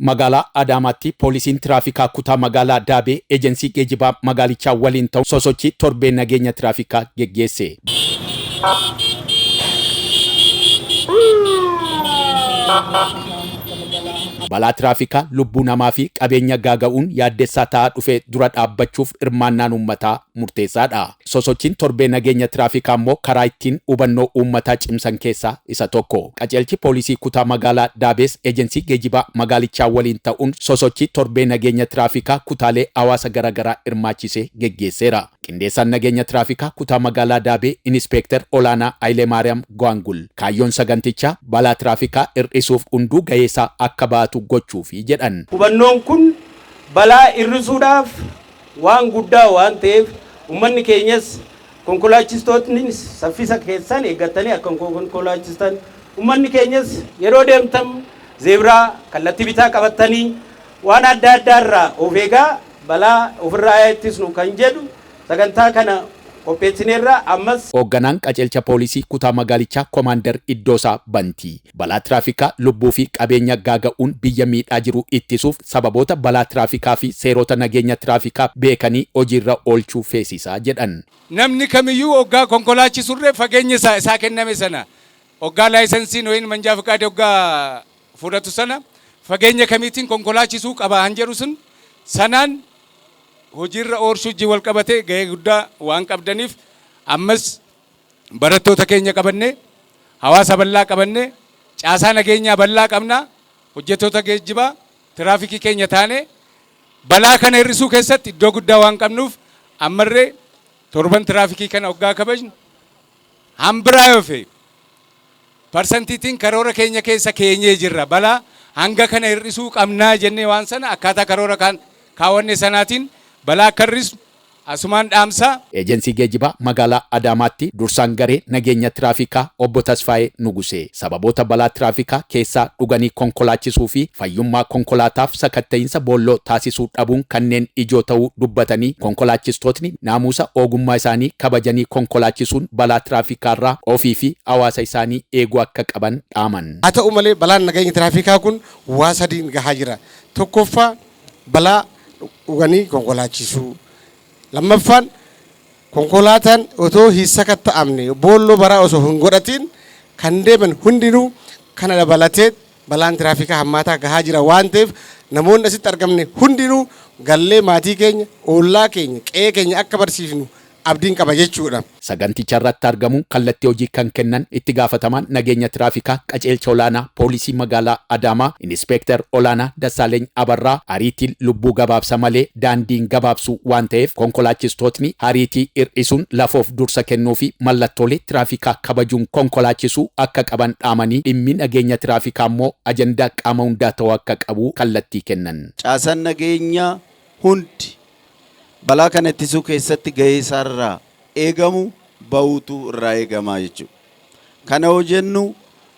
Magaalaa Adaamaatti poolisiin tiraafikaa kutaa magaalaa Daabee eejensii geejjibaa magaalichaa waliin ta'uun sosochii torbee nageenya tiraafikaa geggeesse. Balaa tiraafikaa lubbuu namaa fi qabeenya gaaga'uun yaaddessaa ta'aa dhufe dura dhaabbachuuf hirmaannaan uummataa murteessaadha. Sosochiin torbee nageenya tiraafikaa immoo karaa ittiin hubannoo uummataa cimsan keessaa isa tokko. Qajeelchi poolisii kutaa magaalaa Daabees eejensii geejjibaa magaalichaa waliin ta'uun sosochii torbee nageenya tiraafikaa kutaalee hawaasa garaagaraa hirmaachisee geggeesseera. Qindeessaan nageenya tiraafikaa kutaa magaalaa Daabee Inispeektar Olaanaa Hayilee Maariyaam Go'aangul kaayyoon sagantichaa balaa tiraafikaa hir'isuuf hunduu gaheessaa akka baatu gochuufi jedhan. Hubannoon kun balaa hir'isuudhaaf waan guddaa waan ta'eef uummanni keenyas konkolaachistootni saffisa keessan eeggatanii akka konkolaachistan uummanni keenyas yeroo deemtan zeebraa kallattii bitaa qabatanii waan adda addaarraa of eegaa balaa ofirraa ittisnu kan jedhu sagantaa kana qopheessineerra ammas. Hoogganaan qajeelcha poolisii kutaa magaalichaa Koomaandar Iddoosaa Bantii balaa tiraafikaa lubbuu fi qabeenya gaaga'uun biyya miidhaa jiru ittisuuf sababoota balaa tiraafikaa fi seerota nageenya tiraafikaa beekanii hojiirra oolchuu feesisaa jedhan. Namni kamiyyuu hoggaa konkolaachisurree fageenya isaa kenname sana hoggaa laayisensiin yookiin manjaa fiqaadee hoggaa fudhatu sana fageenya kamiitiin konkolaachisuu qaba han jedhu sun sanaan hojiirra oolchuu wal qabatee gahee guddaa waan qabdaniif ammas barattoota keenya qabannee hawaasa bal'aa qabannee caasaa nageenyaa bal'aa qabnaa hojjettoota geejjibaa tiraafikii keenya taane balaa kana hir'isuu keessatti iddoo guddaa waan qabnuuf ammarree torban tiraafikii kana hoggaa kabajnu hambiraa yoofe parsantiitiin karoora keenya keessa keenyee jirra balaa hanga kana hir'isuu qabnaa jennee waan sana akkaataa karoora kaawwanne sanaatiin balaa akka hir'isu asumaan dhaamsaa. Eejensii geejjibaa magaalaa Adaamaatti dursaan garee nageenya tiraafikaa obbo Tasfaayee Nugusee sababoota balaa tiraafikaa keessaa dhuganii konkolaachisuu fi fayyummaa konkolaataaf sakatta'insa boolloo taasisuu dhabuun kanneen ijoo ta'uu dubbatanii konkolaachistootni naamusa ogummaa isaanii kabajanii konkolaachisuun balaa tiraafikaa ofii fi hawaasa isaanii eeguu akka qaban dhaaman. Haa ta'u malee balaan nageenya tiraafikaa kun waa sadiin gahaa jira. Tokkoffaa balaa dhuganii konkolaachisuu. Lammaffaan konkolaataan otoo hin sakatta'amne boolloo baraa osoo hin godhatiin kan deeman hundinuu kana dabalatee balaan tiraafikaa hammaataa gahaa jira waan ta'eef namoonni asitti argamne hundinuu gallee maatii keenya ollaa keenya qe'ee keenya akka barsiifnu abdiin qaba jechuudha. Saganticha irratti argamuun kallattii hojii kan kennan itti gaafatamaan nageenya tiraafikaa qajeelcha olaanaa poolisii magaalaa Adaamaa Inispeektar Olaanaa Dassaaleny Abarraa hariitiin lubbuu gabaabsa malee daandiin gabaabsuu waan ta'eef konkolaachistootni hariitii hir'isuun lafoof dursa kennuu fi mallattoolee tiraafikaa kabajuun konkolaachisuu akka qaban dhaamanii dhimmi nageenya tiraafikaa immoo ajandaa qaama hundaa ta'uu akka qabu kallattii kennan. Caasaan nageenyaa hundi balaa kana ittisuu keessatti gahee isaarraa eegamu bahuutu irraa eegamaa jechuudha. Kana yoo jennu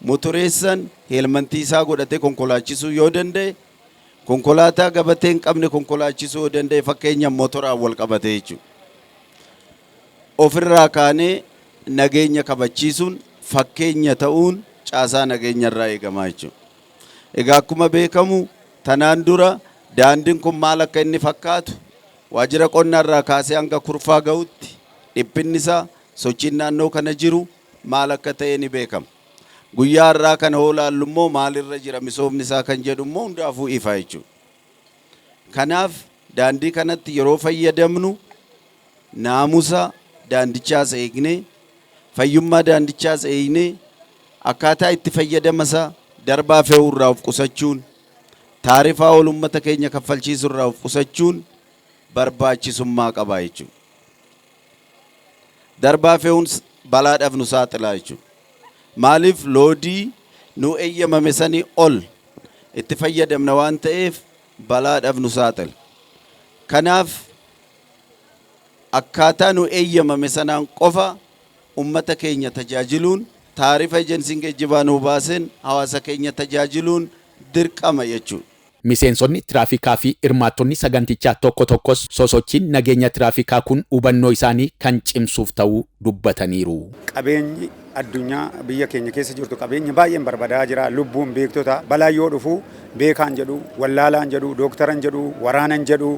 motoreessan heelmantii isaa godhatee konkolaachisuu yoo danda'e konkolaataa gabatee hin qabne konkolaachisuu yoo danda'e fakkeenyaaf motoraan wal qabate jechuudha. Ofirraa kaanee nageenya kabachiisuun fakkeenya ta'uun caasaa nageenya irraa eegamaa jechuudha. Egaa akkuma beekamu tanaan dura daandiin kun maal akka inni fakkaatu waajjira qonnaa irraa kaasee hanga kurfaa ga'utti dhiphinni isaa sochiin naannoo kana jiru maal akka ta'e ni beekama. Guyyaa irraa kana hoolaallu immoo maalirra jira misoomni isaa kan jedhu immoo hundaafuu ifa jechuudha. Kanaaf daandii kanatti yeroo fayyadamnu naamusa daandichaas eegnee fayyummaa daandichaas eegnee akkaataa itti fayyadama isaa darbaa fe'uu irraa of qusachuun taarifaa ol uummata keenya kaffalchiisuu irraa of qusachuun barbaachisummaa qaba jechuudha. Darbaa fe'uun balaadhaaf nu saaxilaa jechuudha. Maaliif loodii nu eeyyamame sanii ol itti fayyadamna waan ta'eef balaadhaaf nu saaxila. Kanaaf akkaataa nu eeyyamame sanaan qofa uummata keenya tajaajiluun taarifa ejensiin geejjibaa nu baaseen hawaasa keenya tajaajiluun dirqama jechuudha. Miseensonni tiraafikaa fi hirmaattonni sagantichaa tokko tokkos sosochiin nageenya tiraafikaa kun hubannoo isaanii kan cimsuuf ta'uu dubbataniiru. Qabeenyi addunyaa biyya keenya keessa jirtu qabeenya baay'een barbaadaa jira. Lubbuun beektota balaa yoo dhufu beekaan jedhu, wallaalaan jedhu, dooktaran jedhu, waraanan jedhu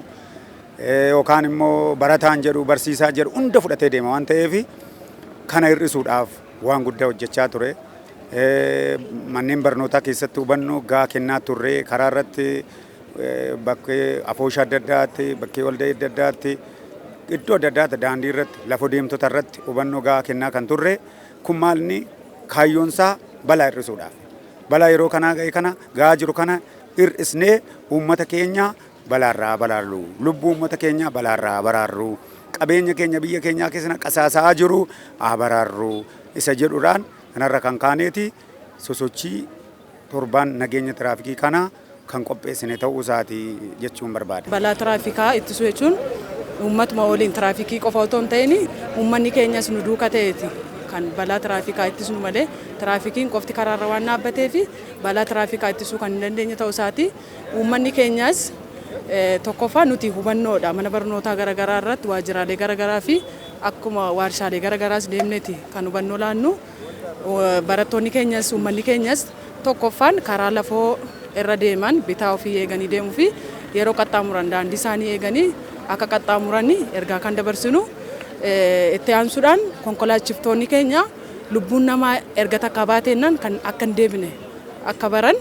yookaan immoo barataan jedhu, barsiisaa jedhu hunda fudhatee deema waan ta'eef kana hir'isuudhaaf waan guddaa hojjechaa ture. Manneen barnootaa keessatti hubannoo gahaa kennaa turre karaa irratti bakkee afooshaa adda addaatti, bakkee waldaa adda addaatti, iddoo adda addaatti daandii irratti, lafa deemtota irratti hubannoo gahaa kennaa kan turre. Kun maalni kaayyoonsaa balaa hir'isuudhaaf. Balaa yeroo kanaa ga'e kana gahaa jiru kana hir'isnee uummata keenya balaarraa baraarru, lubbuu uummata keenya balaarraa baraarru, qabeenya keenya biyya keenyaa keessa qasaasaa jiru baraarru isa jedhuudhaan kanarra kan kaaneeti sosochii torbaan nageenya tiraafikii kana kan qopheessine ta'uu isaati jechuun barbaada. Balaa tiraafikaa ittisuu jechuun uummatuma waliin tiraafikii qofa otoo hin ta'in uummanni keenyas nu duuka ta'eeti kan balaa tiraafikaa ittisuu malee tiraafikiin qofti karaarra waan dhaabbatee fi balaa tiraafikaa ittisuu kan hin dandeenye ta'uu isaati. Uummanni keenyas tokkoffaa nuti hubannoodha mana barnootaa garaagaraa irratti waajjiraalee garaagaraa fi akkuma warshaalee garaagaraas deemneeti kan hubannoo laannu. Barattoonni keenyas uummanni keenyas tokkoffaan karaa lafoo irra deeman bitaa ofii eeganii deemuu fi yeroo qaxxaamuran daandii isaanii eeganii akka qaxxaamuranii ergaa kan dabarsinu. Itti aansuudhaan konkolaachiftoonni keenya lubbuun namaa erga takka baateennan kan akka hin deebine akka baran.